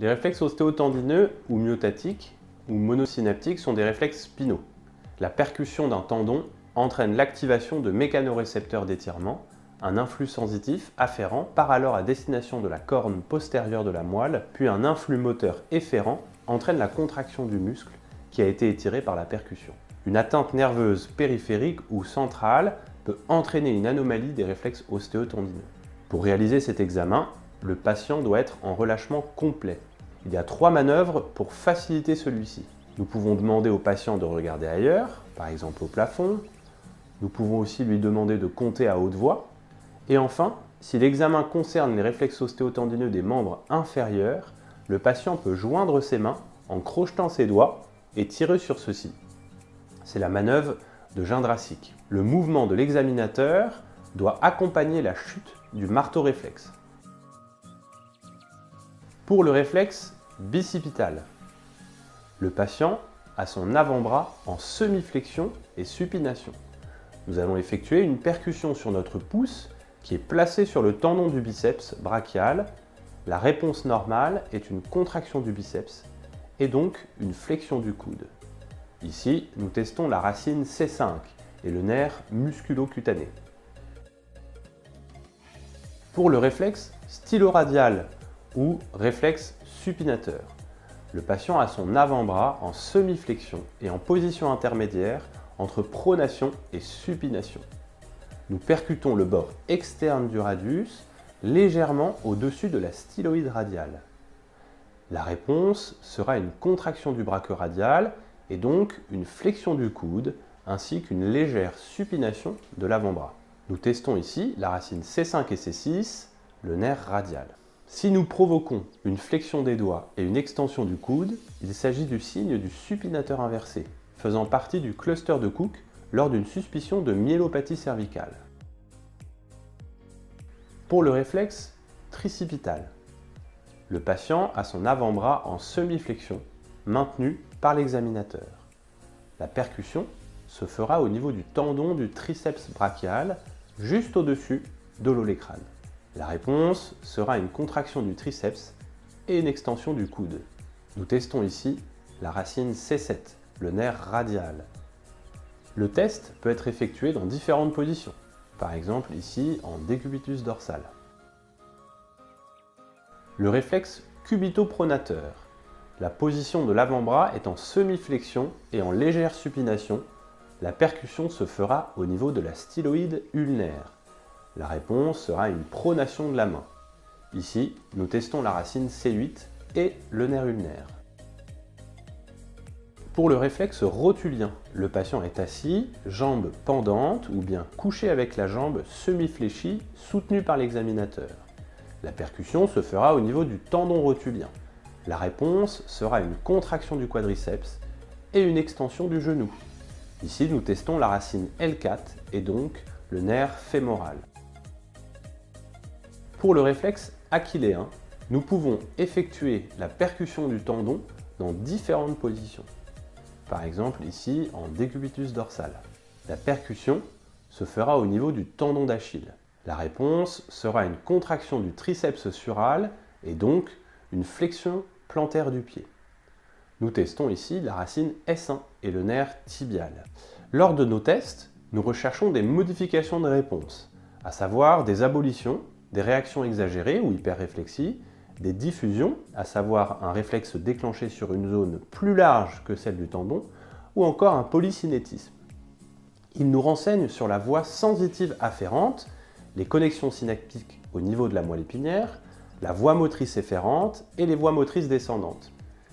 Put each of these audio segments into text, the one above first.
Les réflexes ostéotendineux ou myotatiques ou monosynaptiques sont des réflexes spinaux. La percussion d'un tendon entraîne l'activation de mécanorécepteurs d'étirement. Un influx sensitif afférent part alors à destination de la corne postérieure de la moelle, puis un influx moteur efférent entraîne la contraction du muscle qui a été étiré par la percussion. Une atteinte nerveuse périphérique ou centrale peut entraîner une anomalie des réflexes ostéotendineux. Pour réaliser cet examen, le patient doit être en relâchement complet. Il y a 3 manœuvres pour faciliter celui-ci. Nous pouvons demander au patient de regarder ailleurs, par exemple au plafond. Nous pouvons aussi lui demander de compter à haute voix. Et enfin, si l'examen concerne les réflexes ostéotendineux des membres inférieurs, le patient peut joindre ses mains en crochetant ses doigts et tirer sur ceux-ci. C'est la manœuvre de Jindřišek. Le mouvement de l'examinateur doit accompagner la chute du marteau réflexe. Pour le réflexe bicipital, le patient a son avant-bras en semi-flexion et supination. Nous allons effectuer une percussion sur notre pouce qui est placé sur le tendon du biceps brachial. La réponse normale est une contraction du biceps et donc une flexion du coude. Ici, nous testons la racine C5 et le nerf musculo-cutané. Pour le réflexe stylo-radial ou réflexe supinateur, le patient a son avant-bras en semi-flexion et en position intermédiaire entre pronation et supination. Nous percutons le bord externe du radius légèrement au-dessus de la styloïde radiale. La réponse sera une contraction du brachio-radial et donc une flexion du coude ainsi qu'une légère supination de l'avant-bras. Nous testons ici la racine C5 et C6, le nerf radial. Si nous provoquons une flexion des doigts et une extension du coude, il s'agit du signe du supinateur inversé, faisant partie du cluster de Cook lors d'une suspicion de myélopathie cervicale. Pour le réflexe tricipital, le patient a son avant-bras en semi-flexion, maintenu par l'examinateur. La percussion se fera au niveau du tendon du triceps brachial, juste au-dessus de l'olecrane. La réponse sera une contraction du triceps et une extension du coude. Nous testons ici la racine C7, le nerf radial. Le test peut être effectué dans différentes positions, par exemple ici en décubitus dorsal. Le réflexe cubito-pronateur. La position de l'avant-bras est en semi-flexion et en légère supination. La percussion se fera au niveau de la styloïde ulnaire. La réponse sera une pronation de la main. Ici, nous testons la racine C8 et le nerf ulnaire. Pour le réflexe rotulien, le patient est assis, jambes pendantes ou bien couché avec la jambe semi-fléchie, soutenue par l'examinateur. La percussion se fera au niveau du tendon rotulien. La réponse sera une contraction du quadriceps et une extension du genou. Ici, nous testons la racine L4 et donc le nerf fémoral. Pour le réflexe achilléen, nous pouvons effectuer la percussion du tendon dans différentes positions. Par exemple ici en décubitus dorsal. La percussion se fera au niveau du tendon d'Achille. La réponse sera une contraction du triceps sural et donc une flexion plantaire du pied. Nous testons ici la racine S1 et le nerf tibial. Lors de nos tests, nous recherchons des modifications de réponse, à savoir des abolitions, des réactions exagérées ou hyperréflexies, des diffusions, à savoir un réflexe déclenché sur une zone plus large que celle du tendon, ou encore un polycinétisme. Il nous renseigne sur la voie sensitive afférente, les connexions synaptiques au niveau de la moelle épinière, la voie motrice efférente et les voies motrices descendantes.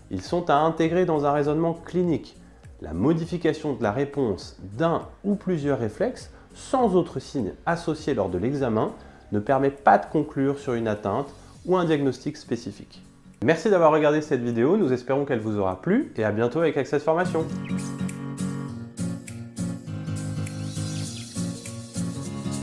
Ils sont à intégrer dans un raisonnement clinique. La modification de la réponse d'un ou plusieurs réflexes, sans autre signe associé lors de l'examen, ne permet pas de conclure sur une atteinte ou un diagnostic spécifique. Merci d'avoir regardé cette vidéo, nous espérons qu'elle vous aura plu et à bientôt avec Access Formation.